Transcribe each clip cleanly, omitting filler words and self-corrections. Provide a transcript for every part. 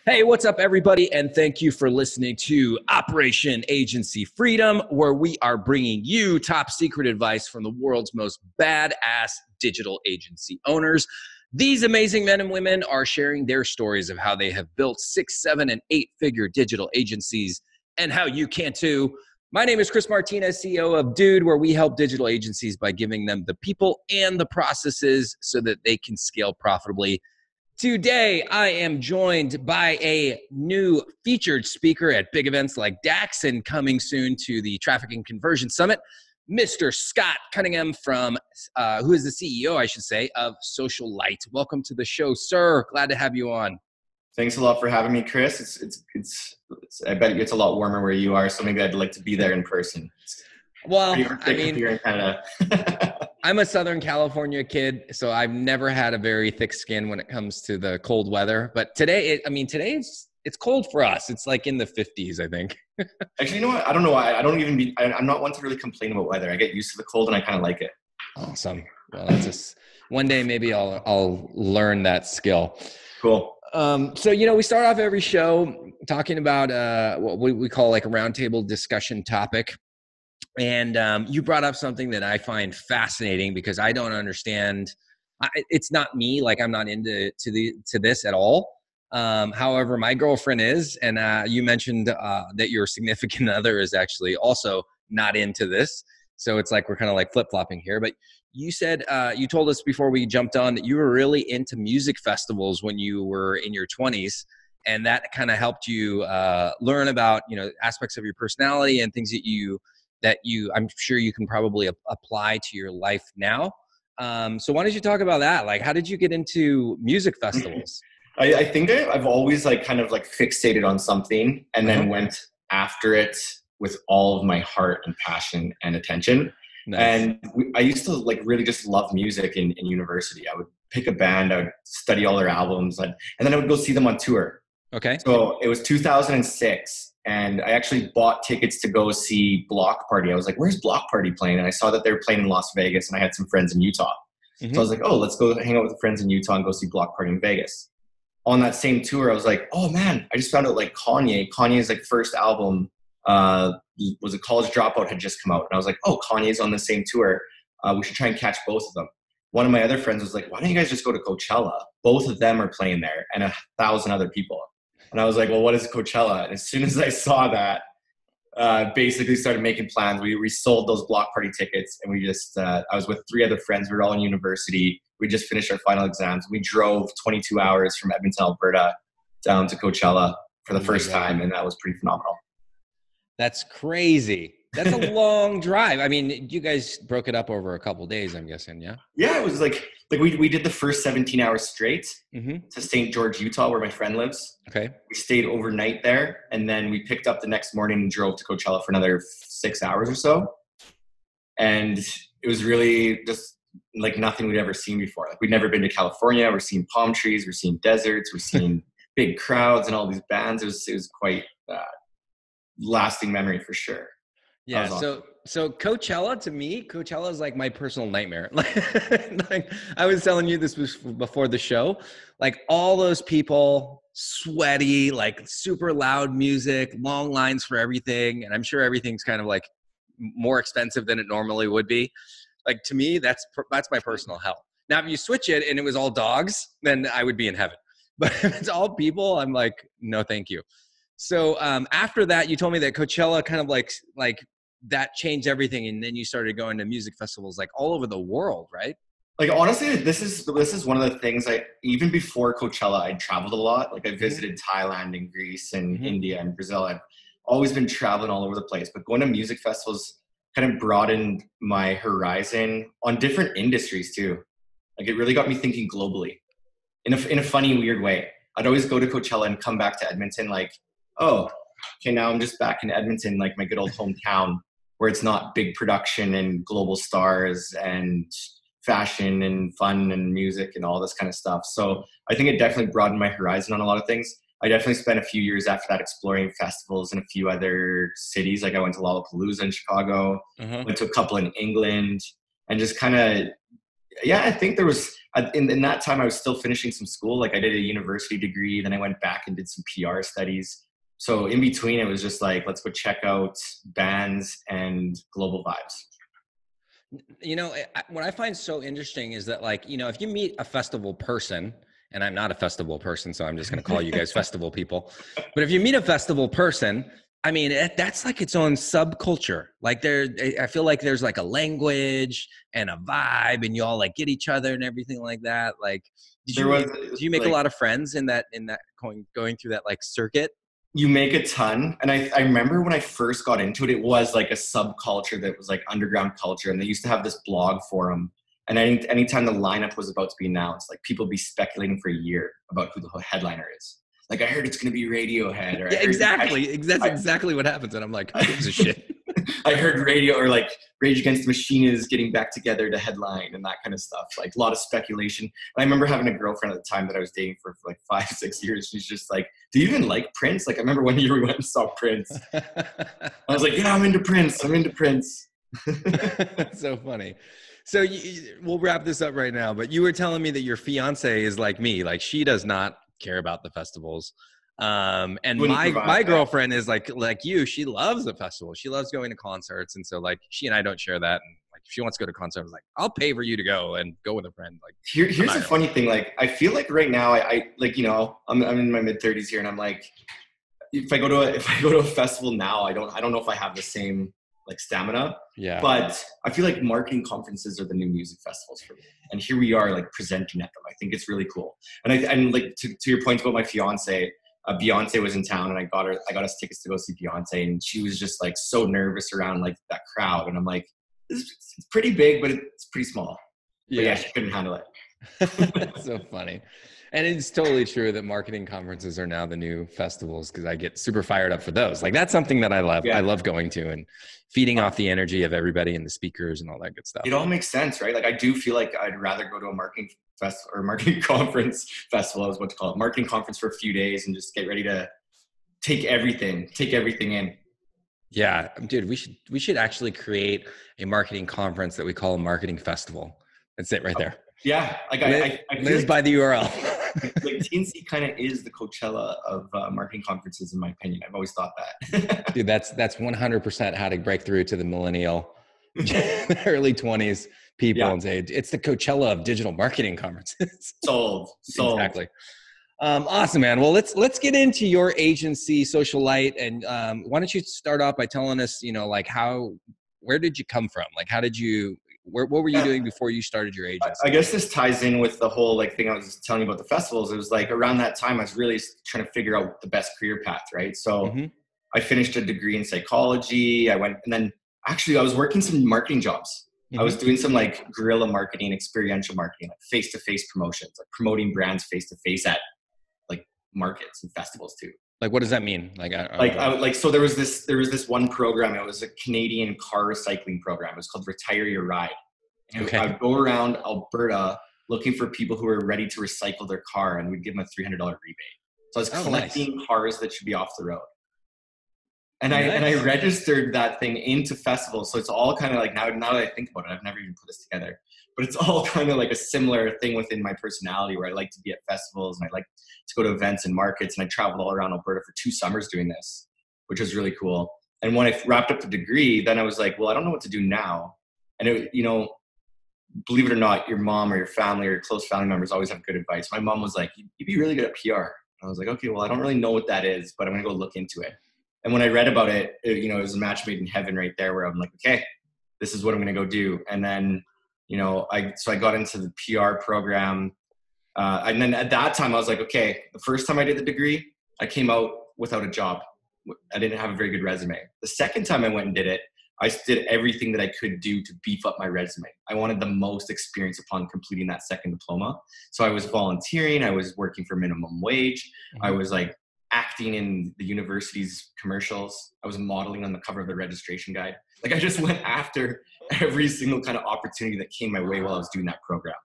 Hey, what's up, everybody? And thank you for listening to Operation Agency Freedom, where we are bringing you top secret advice from the world's most badass digital agency owners. These amazing men and women are sharing their stories of how they have built 6, 7, and 8-figure digital agencies and how you can too. My name is Chris Martinez, CEO of Dude, where we help digital agencies by giving them the people and the processes so that they can scale profitably. Today, I am joined by a new featured speaker at big events like DAX and coming soon to the Traffic and Conversion Summit, Mr. Scott Cunningham from, who is the CEO, I should say, of Social Lite. Welcome to the show, sir. Glad to have you on. Thanks a lot for having me, Chris. I bet it gets a lot warmer where you are, so maybe I'd like to be there in person. Well, I mean, here in Canada. I'm a Southern California kid, so I've never had a very thick skin when it comes to the cold weather. But today, it's cold for us. It's like in the 50s, I think. Actually, you know what? I don't know why. I'm not one to really complain about weather. I get used to the cold and I kind of like it. Awesome. Well, that's just one day maybe I'll learn that skill. Cool. So, we start off every show talking about what we call like a roundtable discussion topic. And you brought up something that I find fascinating because I don't understand. It's not me, like I'm not into this at all. However, my girlfriend is, and you mentioned that your significant other is actually also not into this. So it's like we're kind of like flip-flopping here. But you said, you told us before we jumped on that you were really into music festivals when you were in your 20s. And that kind of helped you learn about, aspects of your personality and things that I'm sure you can probably apply to your life now. So why don't you talk about that? Like, how did you get into music festivals? I think I've always kind of fixated on something and then went after it with all of my heart and passion and attention. Nice. And I used to really just love music in university. I would pick a band, I would study all their albums, and then I would go see them on tour. Okay. So it was 2006. And I actually bought tickets to go see Block Party. I was like, where's Block Party playing? And I saw that they were playing in Las Vegas, and I had some friends in Utah. Mm-hmm. So I was like, oh, let's go hang out with the friends in Utah and go see Block Party in Vegas. On that same tour, I was like, oh man, I just found out Kanye's first album was a College Dropout had just come out. And I was like, oh, Kanye's on the same tour. We should try and catch both of them. One of my other friends was like, why don't you guys just go to Coachella? Both of them are playing there and 1,000 other people. And I was like, well, what is Coachella? And as soon as I saw that, basically started making plans. We sold those Block Party tickets, and we just, I was with 3 other friends. We were all in university. We just finished our final exams. We drove 22 hours from Edmonton, Alberta down to Coachella for the first time. And that was pretty phenomenal. That's crazy. That's a long drive. I mean, you guys broke it up over a couple of days, I'm guessing, yeah? Yeah, it was we did the first 17 hours straight to St. George, Utah, where my friend lives. Okay. We stayed overnight there, and then we picked up the next morning and drove to Coachella for another 6 hours or so. And it was really just nothing we'd ever seen before. We'd never been to California. We're seeing palm trees. We're seeing deserts. We're seeing big crowds and all these bands. It was quite lasting memory for sure. Yeah. So Coachella, to me, Coachella is my personal nightmare. I was telling you this before the show, all those people, sweaty, super loud music, long lines for everything. And I'm sure everything's kind of more expensive than it normally would be. To me, that's my personal hell. Now, if you switch it and it was all dogs, then I would be in heaven. But if it's all people, I'm like, no, thank you. So after that, you told me that Coachella kind of that changed everything, and then you started going to music festivals all over the world, right? Honestly, this is one of the things even before Coachella, I traveled a lot. I visited Thailand and Greece and India and Brazil. I've always been traveling all over the place, but going to music festivals kind of broadened my horizon on different industries too. It really got me thinking globally in a funny, weird way. I'd always go to Coachella and come back to Edmonton oh, okay, now I'm just back in Edmonton, my good old hometown, where it's not big production and global stars and fashion and fun and music and all this kind of stuff. So I think it definitely broadened my horizon on a lot of things. I definitely spent a few years after that exploring festivals in a few other cities. I went to Lollapalooza in Chicago, went to a couple in England, and just kind of, I think in that time, I was still finishing some school. Like I did a university degree, then I went back and did some PR studies. So in between, it was just like, let's go check out bands and global vibes. You know, what I find so interesting is that, like, you know, if you meet a festival person, and I'm not a festival person, so I'm just going to call you guys festival people. But if you meet a festival person, I mean, that's like its own subculture. Like I feel like there's like a language and a vibe, and you all like get each other and everything like that. Like, did you make like, a lot of friends in that going through that like circuit? You make a ton. And I remember when I first got into it, it was like a subculture that was like underground culture. And they used to have this blog forum. And anytime the lineup was about to be announced, like people be speculating for a year about who the headliner is. Like, I heard it's going to be Radiohead. Or yeah, exactly. That's exactly what happens. And I'm like, who gives a shit? I heard or like Rage Against the Machine is getting back together to headline and that kind of stuff. Like a lot of speculation. And I remember having a girlfriend at the time that I was dating for like 5-6 years. She's just like, do you even like Prince? Like, I remember one year we went and saw Prince. I was like, yeah, I'm into Prince. That's so funny. So we'll wrap this up right now, but you were telling me that your fiance is like me. Like, she does not care about the festivals. And my girlfriend is like you. She loves the festival. She loves going to concerts. And so like she and I don't share that. And like, if she wants to go to concerts, like, I'll pay for you to go and go with a friend. Like, here's the funny thing. Like, I feel like right now I like, you know, I'm in my mid 30s here, and I'm like, if I go to a festival now, I don't know if I have the same like stamina. Yeah. But I feel like marketing conferences are the new music festivals for me. And here we are like presenting at them. I think it's really cool. And like to your point about my fiance, Beyonce was in town, and I got us tickets to go see Beyonce, and she was just like so nervous around like that crowd. And I'm like, it's pretty big, but it's pretty small. Yeah. But yeah, she couldn't handle it. That's so funny. And it's totally true that marketing conferences are now the new festivals, because I get super fired up for those. Like, that's something that I love. Yeah. I love going to and feeding off the energy of everybody and the speakers and all that good stuff. It all makes sense, right? Like, I do feel like I'd rather go to a marketing festival or marketing conference festival is what to call it. Marketing conference for a few days and just get ready to take everything in. Yeah, dude, we should actually create a marketing conference that we call a marketing festival. That's it right there. Yeah, like I Liz by the URL. Like TNC kind of is the Coachella of marketing conferences, in my opinion. I've always thought that. Dude, that's 100% how to break through to the millennial, early 20s people, and say it's the Coachella of digital marketing conferences. Sold. Exactly. Awesome, man. Well, let's get into your agency, Social Lite, and why don't you start off by telling us, you know, like where did you come from? Like, what were you doing before you started your agency? I guess this ties in with the whole like thing I was telling you about the festivals. It was like around that time I was really trying to figure out the best career path, right? So I finished a degree in psychology. I was working some marketing jobs. I was doing some like guerrilla marketing, experiential marketing, like face-to-face promotions, like promoting brands face-to-face at like markets and festivals too. Like, what does that mean? So there was this one program. It was a Canadian car recycling program. It was called Retire Your Ride. And I would go around Alberta looking for people who were ready to recycle their car, and we'd give them a $300 rebate. So I was collecting cars that should be off the road. And I registered that thing into festivals. So it's all kind of like, now that I think about it, I've never even put this together, but it's all kind of like a similar thing within my personality, where I like to be at festivals and I like to go to events and markets. And I traveled all around Alberta for 2 summers doing this, which was really cool. And when I wrapped up the degree, then I was like, well, I don't know what to do now. And it, you know, believe it or not, your mom or your family or your close family members always have good advice. My mom was like, you'd be really good at PR. I was like, okay, well, I don't really know what that is, but I'm going to go look into it. And when I read about it, you know, it was a match made in heaven right there, where I'm like, okay, this is what I'm going to go do. And then, you know, I got into the PR program. And then at that time I was like, okay, the first time I did the degree, I came out without a job. I didn't have a very good resume. The second time I went and did it, I did everything that I could do to beef up my resume. I wanted the most experience upon completing that second diploma. So I was volunteering. I was working for minimum wage. I was like acting in the university's commercials. I was modeling on the cover of the registration guide. Like, I just went after every single kind of opportunity that came my way while I was doing that program.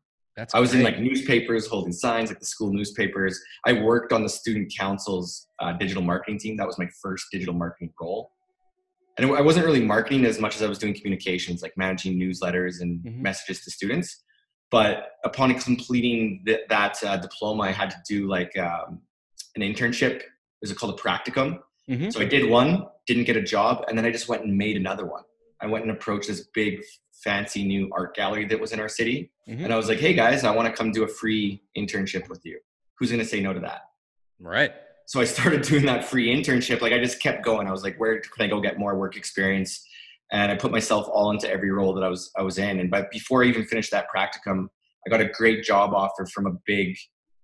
I was in like newspapers, holding signs, like the school newspapers. I worked on the student council's digital marketing team. That was my first digital marketing role. And I wasn't really marketing as much as I was doing communications, like managing newsletters and messages to students. But upon completing that diploma, I had to do like an internship. It was called a practicum. Mm-hmm. So I did one, didn't get a job, and then I just went and made another one. I went and approached this big, fancy new art gallery that was in our city. Mm-hmm. And I was like, hey guys, I want to come do a free internship with you. Who's going to say no to that? Right. So I started doing that free internship. Like I just kept going. I was like, where can I go get more work experience? And I put myself all into every role that I was in. And but before I even finished that practicum, I got a great job offer from a big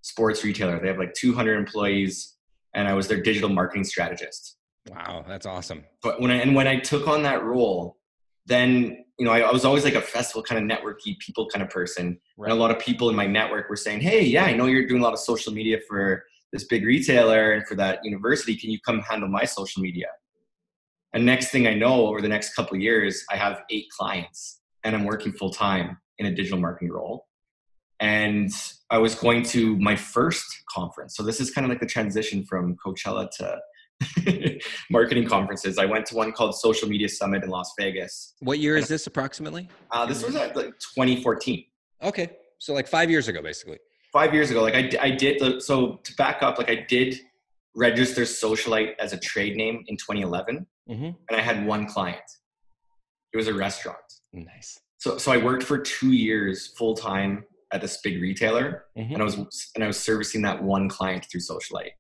sports retailer. They have like 200 employees, and I was their digital marketing strategist. Wow, that's awesome. But when I took on that role, then I was always like a festival kind of networky people kind of person. Right. And a lot of people in my network were saying, hey, yeah, I know you're doing a lot of social media for this big retailer and for that university. Can you come handle my social media? And next thing I know, over the next couple of years, I have 8 clients and I'm working full time in a digital marketing role. And I was going to my first conference. So this is kind of like the transition from Coachella to marketing conferences. I went to one called Social Media Summit in Las Vegas. What year is this approximately? This was at like 2014. Okay. So like 5 years ago, basically. 5 years ago. Like I did. So to back up, like I did register Social Lite as a trade name in 2011. Mm-hmm. And I had one client. It was a restaurant. Nice. So I worked for 2 years full time at this big retailer. Mm-hmm. and I was servicing that one client through Social Lite.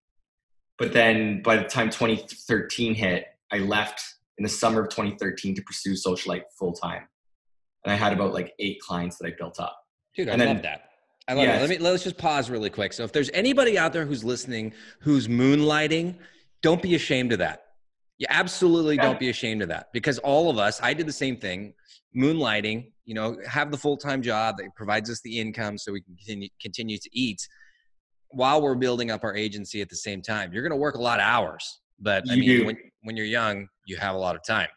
But then by the time 2013 hit, I left in the summer of 2013 to pursue Social Lite full time. And I had about like 8 clients that I built up. Dude, I love that. I love it. Let's just pause really quick. So if there's anybody out there who's listening, who's moonlighting, don't be ashamed of that. You absolutely don't be ashamed of that, because all of us, I did the same thing, moonlighting, have the full-time job that provides us the income so we can continue to eat while we're building up our agency at the same time. You're going to work a lot of hours, but when you're young, you have a lot of time.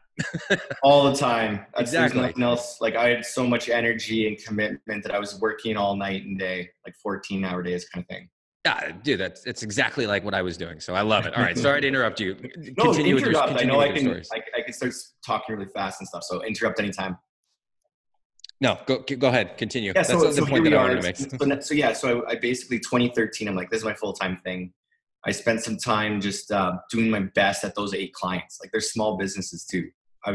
All the time. Exactly. There's nothing else. Like I had so much energy and commitment that I was working all night and day, like 14-hour days kind of thing. Yeah, dude, it's exactly like what I was doing. So I love it. All right. Sorry to interrupt you. Continue with your I know I can start talking really fast and stuff. So interrupt anytime. No, go ahead. Continue. Yeah, That's the point that I wanted to make. So I basically 2013, I'm like, this is my full-time thing. I spent some time just doing my best at those 8 clients. Like they're small businesses too.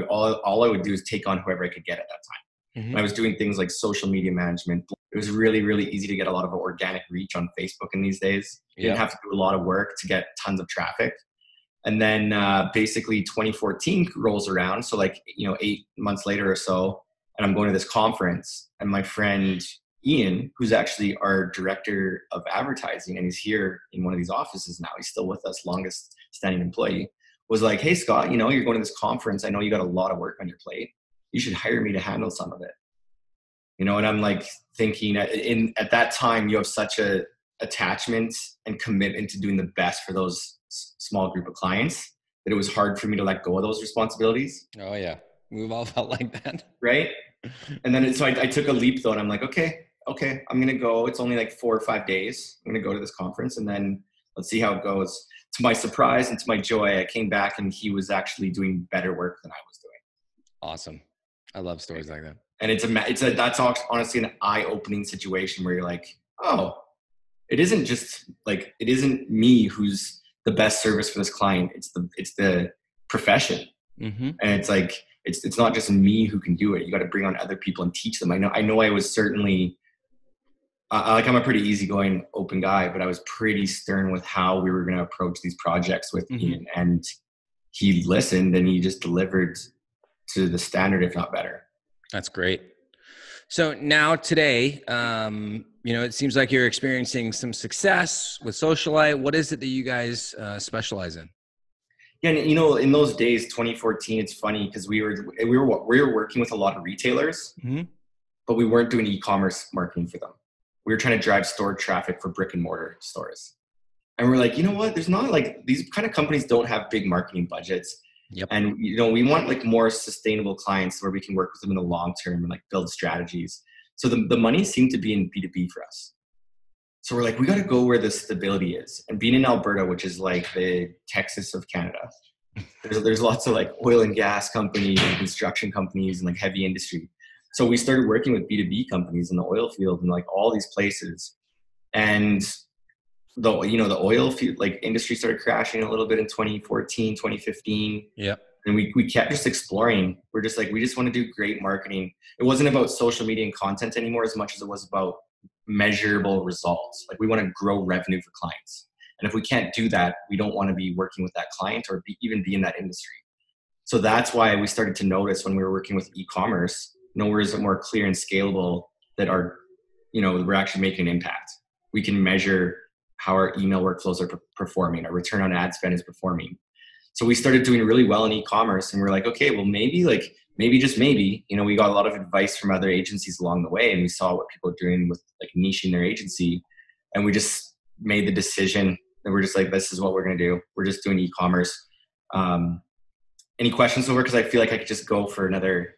All I would do is take on whoever I could get at that time. Mm-hmm. I was doing things like social media management. It was really, really easy to get a lot of organic reach on Facebook in these days. You didn't have to do a lot of work to get tons of traffic. And then basically 2014 rolls around. So 8 months later or so, and I'm going to this conference, and my friend Ian, who's actually our director of advertising, and he's here in one of these offices now. He's still with us, longest standing employee, was like, hey, Scott, you're going to this conference. I know you got a lot of work on your plate. You should hire me to handle some of it. And I'm like thinking at that time, you have such a attachment and commitment to doing the best for those small group of clients that it was hard for me to let go of those responsibilities. Oh yeah. We've all felt like that. Right. And then so I took a leap though. And I'm like, okay, I'm going to go. It's only like 4 or 5 days. I'm going to go to this conference and then let's see how it goes. To my surprise and to my joy, I came back and he was actually doing better work than I was doing. Awesome. I love stories like that. And that's honestly an eye-opening situation where you're like, oh, it isn't me who's the best service for this client. It's the profession. Mm-hmm. And it's like, it's not just me who can do it. You got to bring on other people and teach them. I know I was certainly, I'm a pretty easygoing, open guy, but I was pretty stern with how we were going to approach these projects with Ian. And he listened and he just delivered to the standard, if not better. That's great. So now today, it seems like you're experiencing some success with Social Lite. What is it that you guys specialize in? Yeah, and in those days, 2014, it's funny because we were working with a lot of retailers, but we weren't doing e-commerce marketing for them. We were trying to drive store traffic for brick and mortar stores. And we're like, you know what? There's not these kind of companies don't have big marketing budgets. Yep. And, we want more sustainable clients where we can work with them in the long term and build strategies. So the money seemed to be in B2B for us. So we're like, we got to go where the stability is. And being in Alberta, which is like the Texas of Canada, there's lots of oil and gas companies and construction companies and heavy industry. So we started working with B2B companies in the oil field and like all these places. And the oil field like industry started crashing a little bit in 2014, 2015. Yeah. And we kept just exploring. We're just like, we just want to do great marketing. It wasn't about social media and content anymore as much as it was about measurable results. Like we want to grow revenue for clients. And if we can't do that, we don't want to be working with that client or even be in that industry. So that's why we started to notice when we were working with e-commerce, nowhere is it more clear and scalable that we're actually making an impact. We can measure how our email workflows are performing, our return on ad spend is performing. So we started doing really well in e-commerce, and we're like, okay, well, maybe just maybe, we got a lot of advice from other agencies along the way, and we saw what people are doing with like niching their agency. And we just made the decision that we're just like, this is what we're going to do. We're just doing e-commerce. Any questions over? Because I feel like I could just go for another.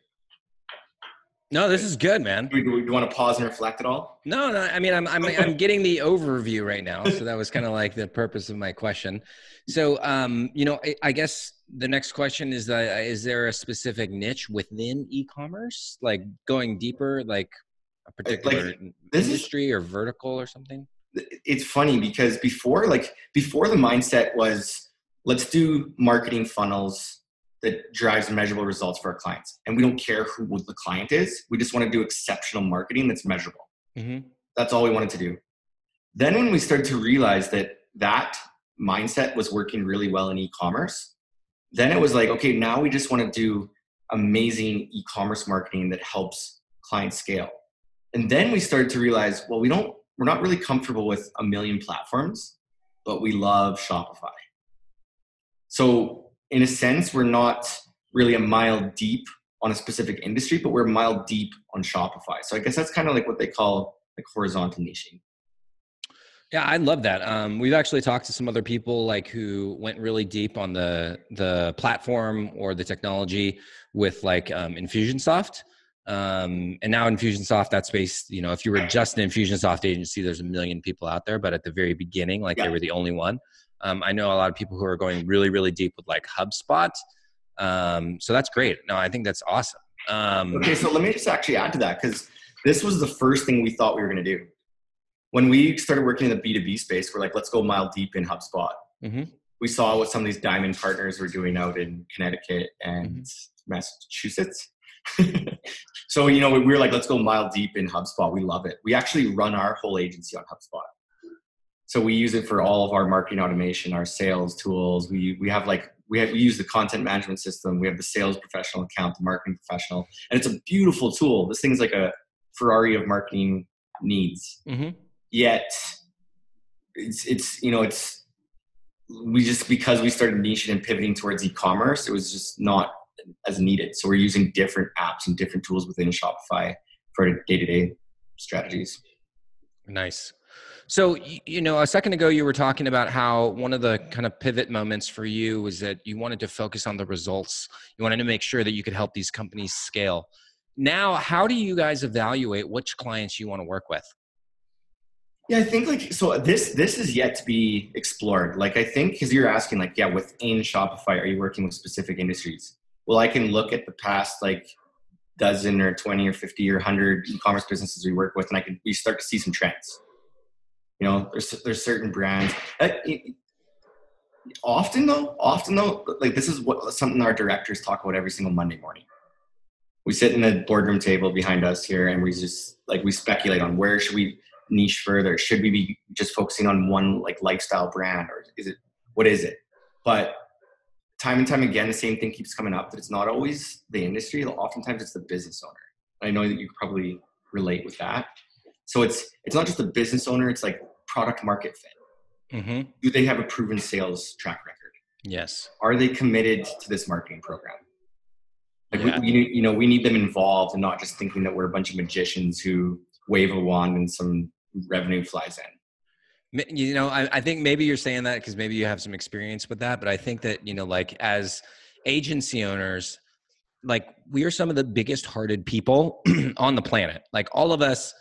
No, this is good, man. Do you want to pause and reflect at all? No. I mean, I'm getting the overview right now. So that was kind of like the purpose of my question. So, I guess the next question is there a specific niche within e-commerce, like going deeper, like a particular industry or vertical or something? It's funny because before the mindset was, let's do marketing funnels that drives measurable results for our clients. And we don't care who the client is. We just want to do exceptional marketing that's measurable. Mm-hmm. That's all we wanted to do. Then when we started to realize that mindset was working really well in e-commerce, then it was like, okay, now we just want to do amazing e-commerce marketing that helps clients scale. And then we started to realize, well, we're not really comfortable with a million platforms, but we love Shopify. So in a sense, we're not really a mile deep on a specific industry, but we're a mile deep on Shopify. So I guess that's kind of like what they call like horizontal niching. Yeah, I love that. We've actually talked to some other people like who went really deep on the platform or the technology with like Infusionsoft. And now Infusionsoft, that space, if you were just an Infusionsoft agency, there's a million people out there, but at the very beginning, they were the only one. I know a lot of people who are going really, really deep with like HubSpot. So that's great. No, I think that's awesome. Okay, so let me just actually add to that, because this was the first thing we thought we were going to do. When we started working in the B2B space, we're like, let's go mile deep in HubSpot. Mm-hmm. We saw what some of these diamond partners were doing out in Connecticut and Massachusetts. So, we were like, let's go mile deep in HubSpot. We love it. We actually run our whole agency on HubSpot. So we use it for all of our marketing automation, our sales tools. We use the content management system. We have the sales professional account, the marketing professional, and it's a beautiful tool. This thing's like a Ferrari of marketing needs. Mm-hmm. Yet because we started niching and pivoting towards e-commerce, it was just not as needed. So we're using different apps and different tools within Shopify for day-to-day strategies. Nice. So, a second ago, you were talking about how one of the kind of pivot moments for you was that you wanted to focus on the results. You wanted to make sure that you could help these companies scale. Now, how do you guys evaluate which clients you want to work with? Yeah, I think this is yet to be explored. I think because you're asking within Shopify, are you working with specific industries? Well, I can look at the past dozen or 20 or 50 or 100 e-commerce businesses we work with, and we start to see some trends. There's certain brands. Often though, this is something our directors talk about every single Monday morning. We sit in the boardroom table behind us here, and we just we speculate on where should we niche further. Should we be just focusing on one lifestyle brand, or what is it? But time and time again, the same thing keeps coming up, that it's not always the industry. Oftentimes it's the business owner. I know that you could probably relate with that. So it's not just the business owner, it's product market fit. Mm-hmm. Do they have a proven sales track record? Yes. Are they committed to this marketing program? We need them involved, and not just thinking that we're a bunch of magicians who wave a wand and some revenue flies in. I think maybe you're saying that because maybe you have some experience with that, but I think that, as agency owners, we are some of the biggest hearted people on the planet. All of us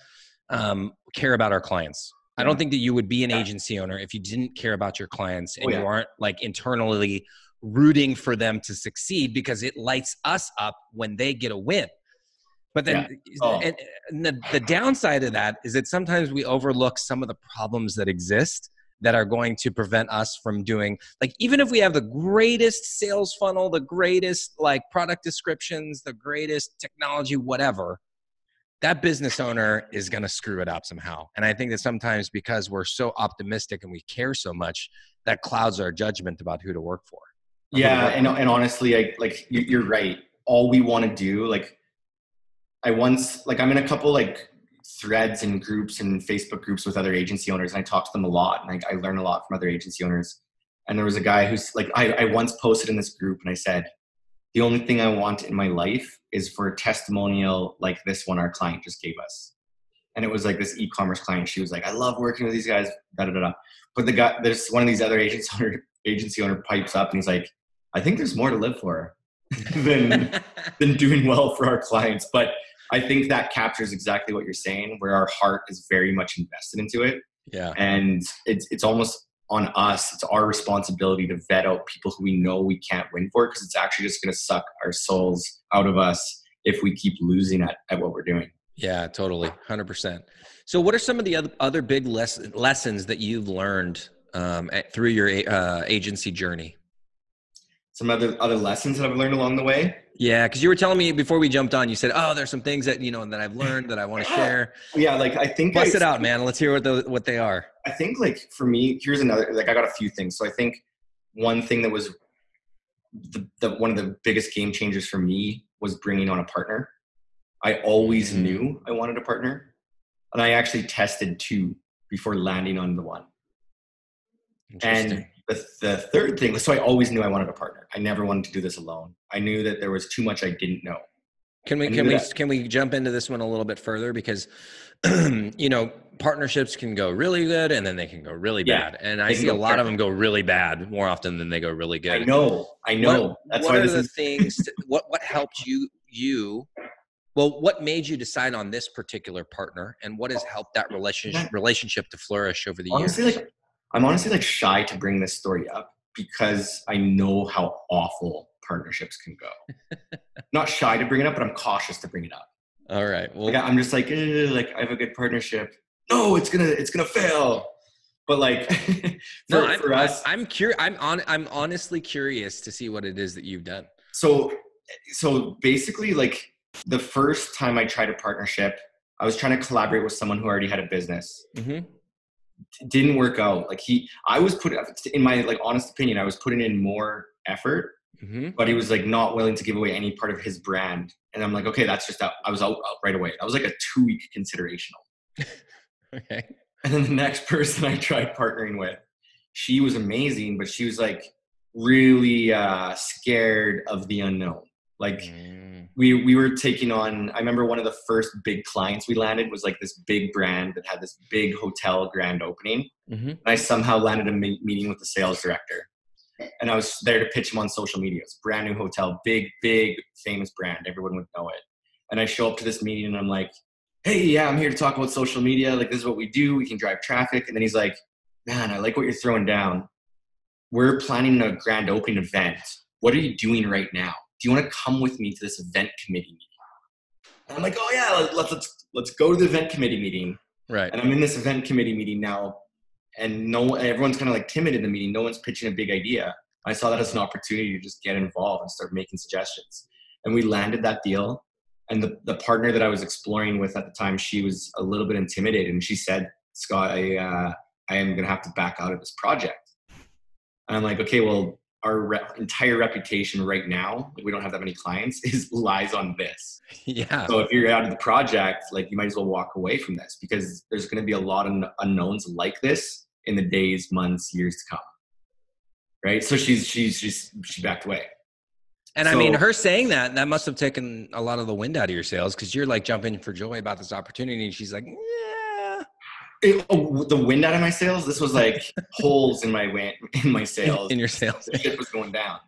care about our clients. I don't think that you would be an agency owner if you didn't care about your clients and you aren't internally rooting for them to succeed, because it lights us up when they get a win. But then, Oh, and the downside of that is that sometimes we overlook some of the problems that exist that are going to prevent us from doing, like, even if we have the greatest sales funnel, the greatest like product descriptions, the greatest technology, whatever, that business owner is going to screw it up somehow. And I think that sometimes because we're so optimistic and we care so much, that clouds our judgment about who to work for. Yeah. And honestly, like you're right. All we want to do, like I'm in a couple like threads and groups and Facebook groups with other agency owners. And I talk to them a lot, and I learn a lot from other agency owners. And there was a guy who's like, I once posted in this group and I said, the only thing I want in my life is for a testimonial like this one our client just gave us. And it was like this e-commerce client. She was like, I love working with these guys, da da da da. But there's one of these other agency owner pipes up and he's like, I think there's more to live for than doing well for our clients. But I think that captures exactly what you're saying, where our heart is very much invested into it. Yeah. And it's almost on us. It's our responsibility to vet out people who we know we can't win for, because it's actually just going to suck our souls out of us if we keep losing at what we're doing. Yeah, totally. 100%. So what are some of the other big lessons that you've learned through your agency journey? Some other lessons that I've learned along the way? Yeah, because you were telling me before we jumped on, you said, oh, there's some things that, that I've learned that I want to share. Yeah, like I think Bust it out, man. Let's hear what they are. I think like for me, here's another, like I got a few things. So I think one thing that was one of the biggest game changers for me was bringing on a partner. I always knew I wanted a partner, and I actually tested 2 before landing on the one. And the third thing, so I always knew I wanted a partner. I never wanted to do this alone. I knew that there was too much I didn't know. Can we jump into this one a little bit further? Because, partnerships can go really good and then they can go really bad. And I see a lot of them go really bad more often than they go really good. I know. That's why what helped what made you decide on this particular partner, and what has helped that relationship to flourish over the years? I'm honestly shy to bring this story up because I know how awful partnerships can go. Not shy to bring it up, but I'm cautious to bring it up. All right. Well, I'm just like I have a good partnership. No, it's gonna fail. But for us, I'm curious. I'm honestly curious to see what it is that you've done. So basically, like the first time I tried a partnership, I was trying to collaborate with someone who already had a business. Mm-hmm. It didn't work out. I was in my honest opinion, I was putting in more effort. Mm-hmm. But he was not willing to give away any part of his brand. And I'm like, okay, that's just out. I was out right away. That was a 2-week consideration. Okay. And then the next person I tried partnering with, she was amazing, but she was really scared of the unknown. We were taking on, I remember one of the first big clients we landed was this big brand that had this big hotel grand opening. Mm-hmm. And I somehow landed a meeting with the sales director. And I was there to pitch him on social media. It's a brand new hotel, big, famous brand. Everyone would know it. And I show up to this meeting and I'm like, hey, yeah, I'm here to talk about social media. This is what we do. We can drive traffic. And then he's like, man, I like what you're throwing down. We're planning a grand opening event. What are you doing right now? Do you want to come with me to this event committee meeting? And I'm like, oh yeah, let's go to the event committee meeting. Right. And I'm in this event committee meeting now. And everyone's kind of timid in the meeting. No one's pitching a big idea. I saw that as an opportunity to just get involved and start making suggestions. And we landed that deal. And the partner that I was exploring with at the time, she was a little bit intimidated. And she said, Scott, I am going to have to back out of this project. And I'm like, okay, well, our entire reputation right now, we don't have that many clients, lies on this. Yeah. So if you're out of the project, you might as well walk away from this, because there's going to be a lot of unknowns like this in the days, months, years to come. Right. So she backed away. And I mean, her saying that must have taken a lot of the wind out of your sails, because you're jumping for joy about this opportunity. And she's like, yeah. The wind out of my sails. This was holes in my sails. In your sails. The ship was going down.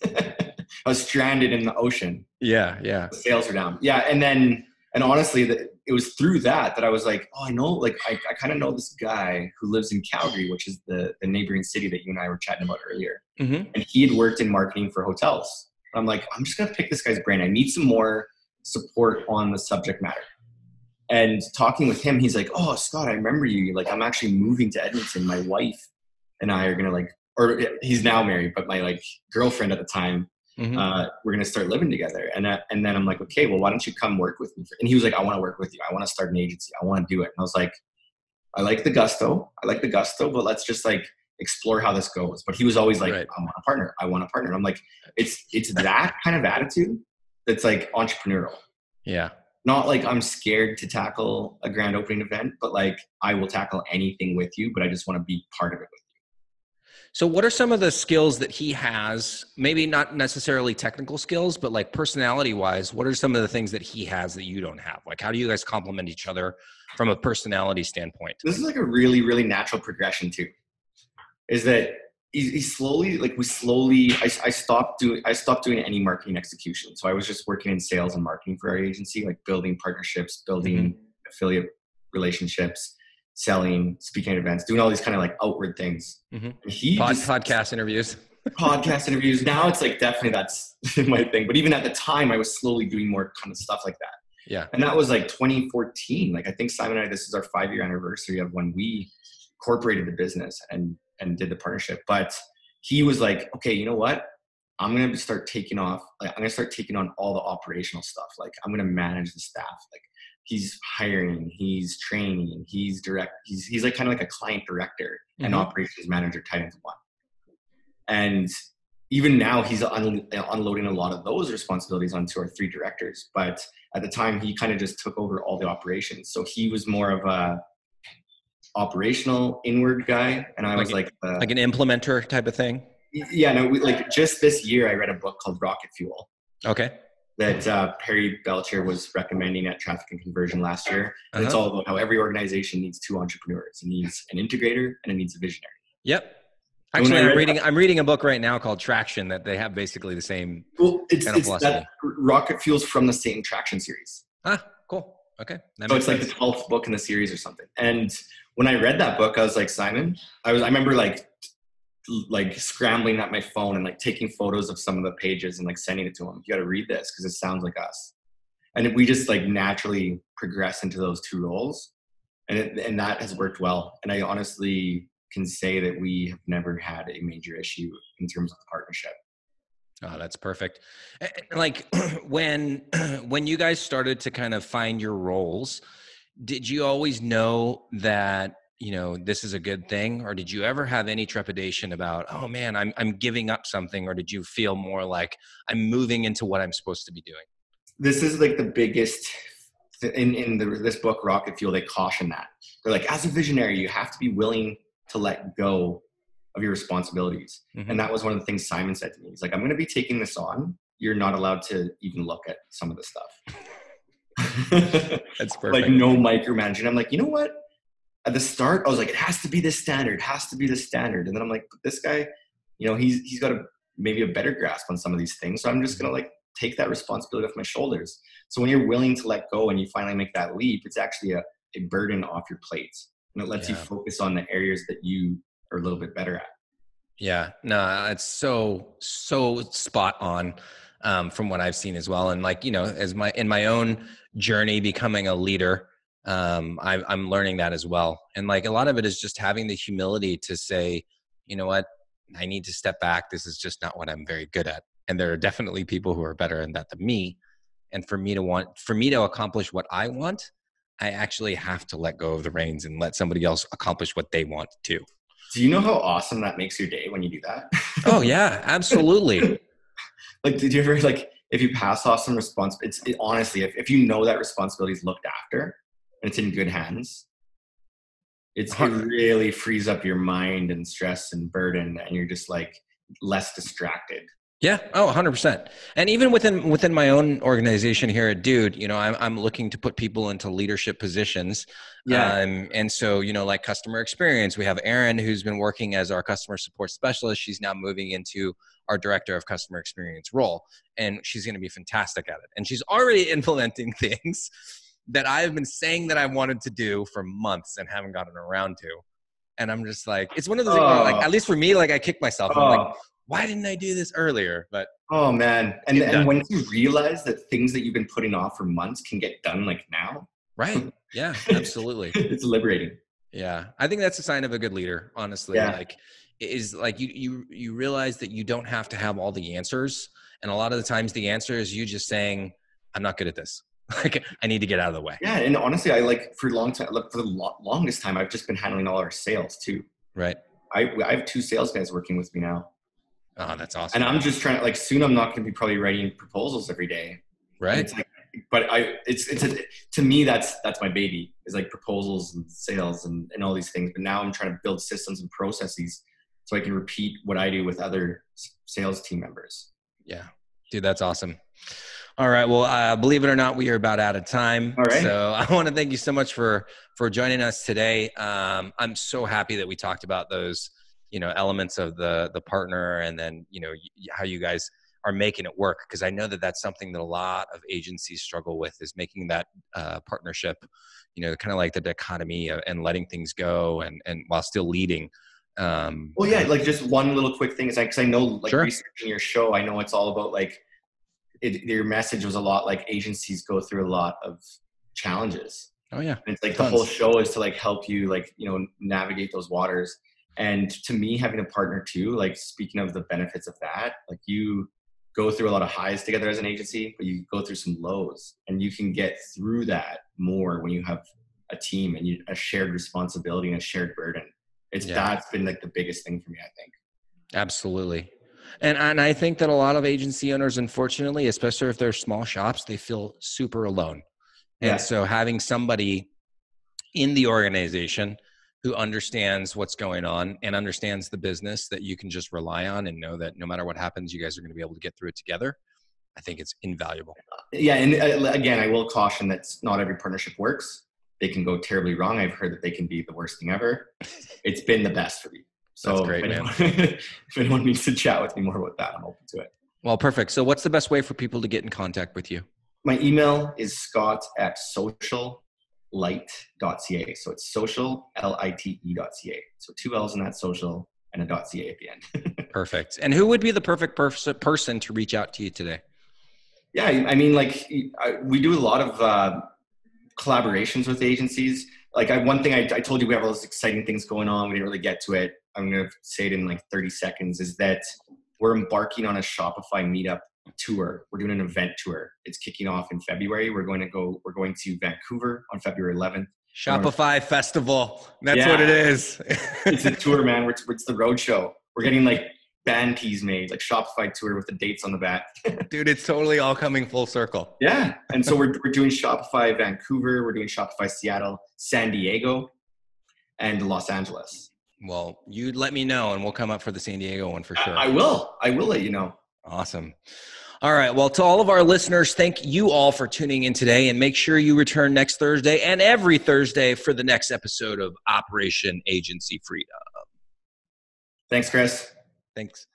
I was stranded in the ocean. Yeah. Yeah. The sails were down. Yeah. And honestly, it was through that I was like, oh, I know, I kind of know this guy who lives in Calgary, which is the neighboring city that you and I were chatting about earlier. Mm-hmm. And he had worked in marketing for hotels. I'm like, I'm just going to pick this guy's brain. I need some more support on the subject matter. And talking with him, he's like, oh, Scott, I remember you. Like, I'm actually moving to Edmonton. My wife and I are going to like, or he's now married, but my like girlfriend at the time, we're going to start living together. And then I'm like, okay, well, why don't you come work with me? And he was like, I want to work with you. I want to start an agency. I want to do it. And I was like, I like the gusto, but let's just like explore how this goes. But he was always like, I want a partner. And I'm like, it's that kind of attitude that's like entrepreneurial. Yeah. Not like I'm scared to tackle a grand opening event, but like I will tackle anything with you, but I just want to be part of it with you. So what are some of the skills that he has, maybe not necessarily technical skills, but like personality wise, what are some of the things that he has that you don't have? Like, how do you guys complement each other from a personality standpoint? This is like a really, really natural progression too, is that I stopped doing any marketing execution. So I was just working in sales and marketing for our agency, like building partnerships, building affiliate relationships, selling, speaking at events, doing all these kind of like outward things. Podcast interviews. Podcast interviews. Now it's like, definitely that's my thing. But even at the time, I was slowly doing more kind of stuff like that. Yeah. And that was like 2014. Like, I think Simon and I, this is our 5-year anniversary of when we incorporated the business and did the partnership. But he was like, okay, you know what? I'm going to start taking on all the operational stuff. Like, I'm going to manage the staff. Like, he's hiring, he's training, he's like kind of like a client director and operations manager tied into one. And even now he's unloading a lot of those responsibilities onto our 3 directors. But at the time, he kind of just took over all the operations. So he was more of a operational inward guy, and I was like an implementer type of thing. Yeah, no, like just this year I read a book called Rocket Fuel. Okay. That Perry Belcher was recommending at Traffic and Conversion last year. And it's all about how every organization needs 2 entrepreneurs. It needs an integrator and it needs a visionary. Yep. Actually, I'm reading a book right now called Traction that they have basically the same kind of philosophy. That Rocket Fuel's from the same Traction series. Ah, cool. Okay. So it's like the 12th book in the series or something. And when I read that book, I was like, Simon, I remember like scrambling at my phone and like taking photos of some of the pages and like sending it to him. You got to read this because it sounds like us. And we just like naturally progress into those 2 roles. And that has worked well. And I honestly can say that we have never had a major issue in terms of the partnership. Oh, that's perfect. Like when you guys started to kind of find your roles, did you always know that, you know, this is a good thing? Or did you ever have any trepidation about, oh man, I'm giving up something? Or did you feel more like I'm moving into what I'm supposed to be doing? This is like the biggest in this book, Rocket Fuel, they caution that. They're like, as a visionary, you have to be willing to let go of your responsibilities. And that was one of the things Simon said to me. He's like, I'm going to be taking this on. You're not allowed to even look at some of the stuff. That's perfect. Like no micromanaging. I'm like, you know what? At the start, I was like, it has to be this standard, And then I'm like, but this guy, you know, he's got maybe a better grasp on some of these things. So I'm just going to like take that responsibility off my shoulders. So when you're willing to let go and you finally make that leap, it's actually a burden off your plate. And it lets you focus on the areas that you are a little bit better at. Yeah, no, it's so spot on from what I've seen as well. And like, you know, in my own journey becoming a leader, I'm learning that as well. And like a lot of it is just having the humility to say, you know what, I need to step back. This is just not what I'm very good at. And there are definitely people who are better at that than me. And for me to accomplish what I want, I actually have to let go of the reins and let somebody else accomplish what they want too. Do you know how awesome that makes your day when you do that? Oh yeah, absolutely. Like, did you ever, like, if you pass off some responsibility, honestly, if you know that responsibility is looked after and it's in good hands, it really frees up your mind and stress and burden, and you're just like less distracted. Yeah. Oh, 100%. And even within my own organization here at Dude, you know, I'm looking to put people into leadership positions. Yeah. And so, you know, like customer experience, we have Erin, who's been working as our customer support specialist. She's now moving into our director of customer experience role, and she's going to be fantastic at it. And she's already implementing things that I've been saying that I wanted to do for months and haven't gotten around to. And I'm just like, it's one of those things where, like, at least for me, like I kick myself. I'm like, why didn't I do this earlier? But oh man. And once you realize that things that you've been putting off for months can get done like now. Right. Yeah, absolutely. It's liberating. Yeah. I think that's a sign of a good leader, honestly. Yeah. Like, is like you realize that you don't have to have all the answers. And a lot of the times the answer is you just saying, I'm not good at this. Like, I need to get out of the way. Yeah. And honestly, I like for a long time, look, for the longest time, I've just been handling all our sales too. Right. I have 2 sales guys working with me now. Oh, that's awesome. And I'm just trying to, like, soon I'm not going to be probably writing proposals every day. Right. It's like, but to me, that's my baby, is like proposals and sales and all these things. But now I'm trying to build systems and processes so I can repeat what I do with other sales team members. Yeah, dude, that's awesome. All right. Well, believe it or not, we are about out of time. All right. So I want to thank you so much for joining us today. I'm so happy that we talked about those, elements of the partner, and then, how you guys are making it work. Because I know that that's something that a lot of agencies struggle with, is making that partnership, kind of like the dichotomy and letting things go and while still leading. Well, yeah, like just one little quick thing is like, 'cause I know, like, sure. researching your show, I know it's all about like, your message was a lot like agencies go through a lot of challenges. Oh yeah. And it's like Tons. the whole show is to like help you, like, navigate those waters. And to me, having a partner too, like, speaking of the benefits of that, like, you go through a lot of highs together as an agency, but you go through some lows, and you can get through that more when you have a team and a shared responsibility and a shared burden. That's been like the biggest thing for me, I think. Absolutely. And I think that a lot of agency owners, unfortunately, especially if they're small shops, they feel super alone. And so having somebody in the organization who understands what's going on and understands the business that you can just rely on and know that no matter what happens, you guys are going to be able to get through it together, I think it's invaluable. Yeah. And again, I will caution that not every partnership works. They can go terribly wrong. I've heard that they can be the worst thing ever. It's been the best for me. So that's great, man. If anyone needs to chat with me more about that, I'm open to it. Well, perfect. So what's the best way for people to get in contact with you? My email is scott@sociallite.ca. So it's social, LITE.ca. So 2 L's in that, social, and a .ca at the end. Perfect. And who would be the perfect person to reach out to you today? Yeah, I mean, like, we do a lot of collaborations with agencies. Like, one thing I told you, we have all those exciting things going on. We didn't really get to it. I'm going to say it in like 30 seconds, is that we're embarking on a Shopify meetup tour. We're doing an event tour. It's kicking off in February. We're going to Vancouver on February 11th. Shopify Festival. That's what it is. It's a tour, man. It's the road show. We're getting like band tees made, like Shopify tour with the dates on the back. Dude, it's totally all coming full circle. Yeah. And so we're doing Shopify Vancouver. We're doing Shopify Seattle, San Diego, and Los Angeles. Well, you let me know and we'll come up for the San Diego one for sure. I will let you know. Awesome. All right. Well, to all of our listeners, thank you all for tuning in today, and make sure you return next Thursday and every Thursday for the next episode of Operation Agency Freedom. Thanks, Chris. Thanks.